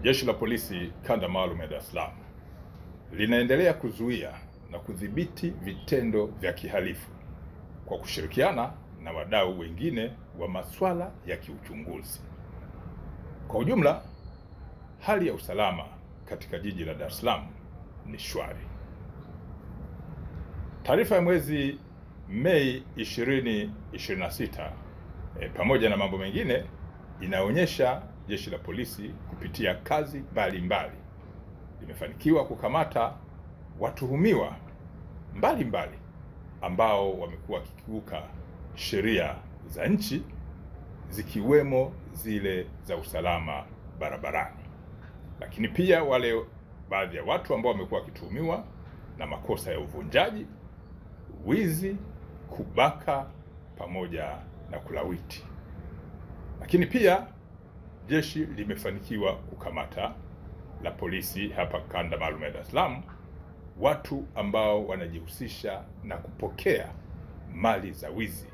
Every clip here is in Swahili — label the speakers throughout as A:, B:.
A: Jeshi la Polisi Kanda Maalum ya Dar es Salaam linaendelea kuzuia na kudhibiti vitendo vya kihalifu kwa kushirikiana na wadau wengine wa masuala ya kiuchunguzi. Kwa ujumla, hali ya usalama katika jiji la Dar es Salaam ni shwari. Taarifa ya mwezi Mei 2026 pamoja na mambo mengine inaonyesha Jeshi la Polisi kupitia kazi mbalimbali limefanikiwa kukamata watuhumiwa mbalimbali ambao wamekuwa wakikiuka sheria za nchi zikiwemo zile za usalama barabarani. Lakini pia wale baadhi ya watu ambao wamekuwa wakituhumiwa na makosa ya uvunjaji, wizi, kubaka pamoja na kulawiti. Lakini pia jeshi limefanikiwa kukamata la polisi hapa Kanda Maalum ya Dar es Salaam watu ambao wanajihusisha na kupokea mali za wizi,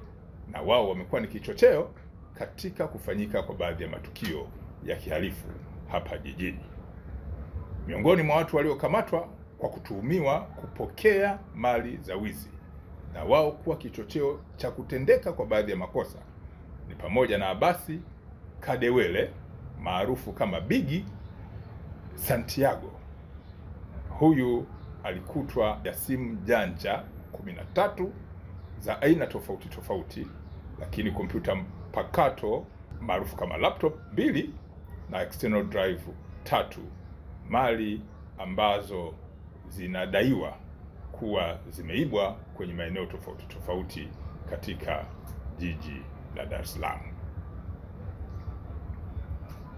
A: na wao wamekuwa ni kichocheo katika kufanyika kwa baadhi ya matukio ya kihalifu hapa jijini. Miongoni mwa watu waliokamatwa kwa kutuhumiwa kupokea mali za wizi na wao kuwa kichocheo cha kutendeka kwa baadhi ya makosa ni pamoja na Abasi Kadewele maarufu kama Bigi Santiago. Huyu alikutwa ya simu janja 13 za aina tofauti tofauti, lakini kompyuta mpakato maarufu kama laptop 2 na external drive 3, mali ambazo zinadaiwa kuwa zimeibwa kwenye maeneo tofauti tofauti katika jiji la Dar es Salaam.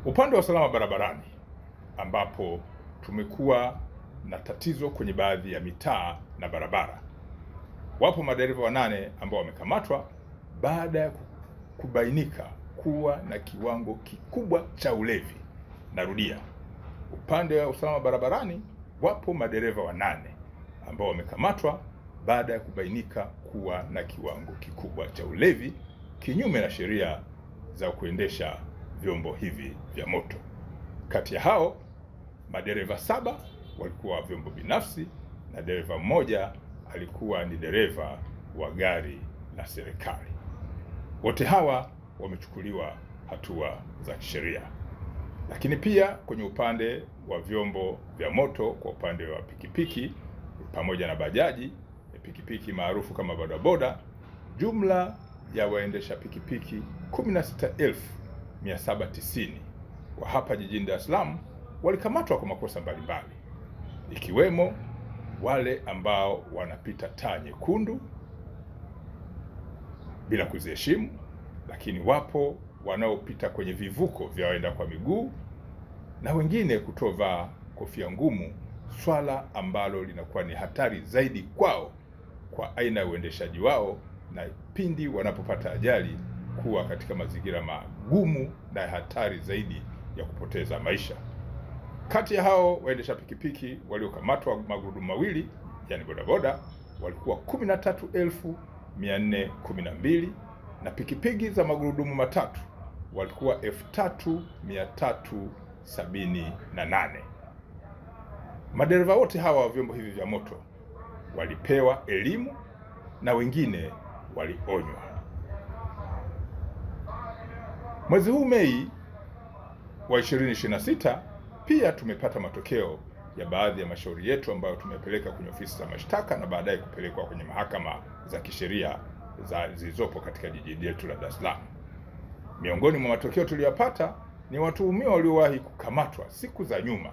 A: Upande wa usalama barabarani, ambapo tumekuwa na tatizo kwenye baadhi ya mitaa na barabara, wapo madereva 8 ambao wamekamatwa baada ya kubainika kuwa na kiwango kikubwa cha ulevi. Narudia, upande wa usalama barabarani wapo madereva 8 ambao wamekamatwa baada ya kubainika kuwa na kiwango kikubwa cha ulevi kinyume na sheria za kuendesha vyombo hivi vya moto. Kati ya hao madereva 7 walikuwa vyombo binafsi na dereva mmoja alikuwa ni dereva wa gari la serikali. Wote hawa wamechukuliwa hatua za kisheria. Lakini pia kwenye upande wa vyombo vya moto, kwa upande wa pikipiki pamoja na bajaji, pikipiki maarufu kama bodaboda, jumla ya waendesha pikipiki 16,790 kwa hapa jijini Dar es Salaam walikamatwa kwa makosa mbalimbali, ikiwemo wale ambao wanapita taa nyekundu bila kuziheshimu, lakini wapo wanaopita kwenye vivuko vya waenda kwa miguu na wengine kutovaa kofia ngumu, swala ambalo linakuwa ni hatari zaidi kwao kwa aina ya uendeshaji wao, na pindi wanapopata ajali kuwa katika mazingira magumu na hatari zaidi ya kupoteza maisha. Kati ya hao waendesha pikipiki waliokamatwa magurudumu mawili, yani bodaboda, walikuwa 13,412 na pikipiki za magurudumu matatu walikuwa 3,378. Madereva wote hawa wa vyombo hivi vya moto walipewa elimu na wengine walionywa. Mwezi huu Mei wa 2026 pia tumepata matokeo ya baadhi ya mashauri yetu ambayo tumepeleka kwenye ofisi za mashtaka na baadaye kupelekwa kwenye mahakama za kisheria zilizopo katika jiji letu la Dar es Salaam. Miongoni mwa matokeo tuliyopata ni watuhumiwa waliowahi kukamatwa siku za nyuma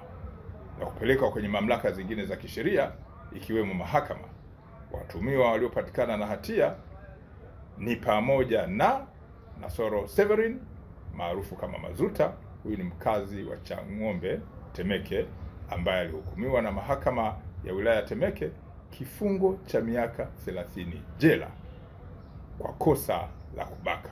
A: na kupelekwa kwenye mamlaka zingine za kisheria ikiwemo mahakama. Watuhumiwa waliopatikana na hatia ni pamoja na Nasoro Severin maarufu kama Mazuta. Huyu ni mkazi wa Chang'ombe, Temeke, ambaye alihukumiwa na mahakama ya wilaya ya Temeke kifungo cha miaka 30 jela kwa kosa la kubaka.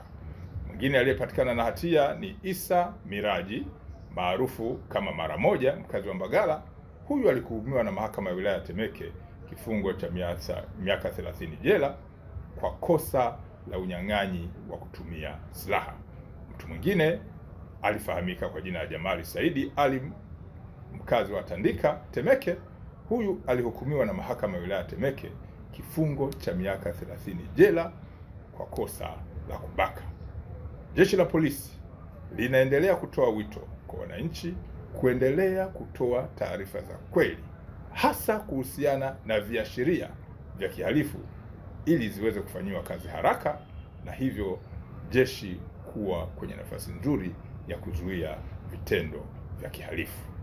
A: Mwingine aliyepatikana na hatia ni Isa Miraji maarufu kama Mara Moja, mkazi wa Mbagala. Huyu alihukumiwa na mahakama ya wilaya ya Temeke kifungo cha miaka 30 jela kwa kosa la unyang'anyi wa kutumia silaha. Mtu mwingine alifahamika kwa jina la Jamali Saidi Ali mkazi wa Tandika, Temeke. Huyu alihukumiwa na mahakama ya wilaya Temeke kifungo cha miaka 30 jela kwa kosa la kubaka. Jeshi la polisi linaendelea kutoa wito kwa wananchi kuendelea kutoa taarifa za kweli, hasa kuhusiana na viashiria vya kihalifu ili ziweze kufanyiwa kazi haraka, na hivyo jeshi kuwa kwenye nafasi nzuri ya kuzuia vitendo vya kihalifu.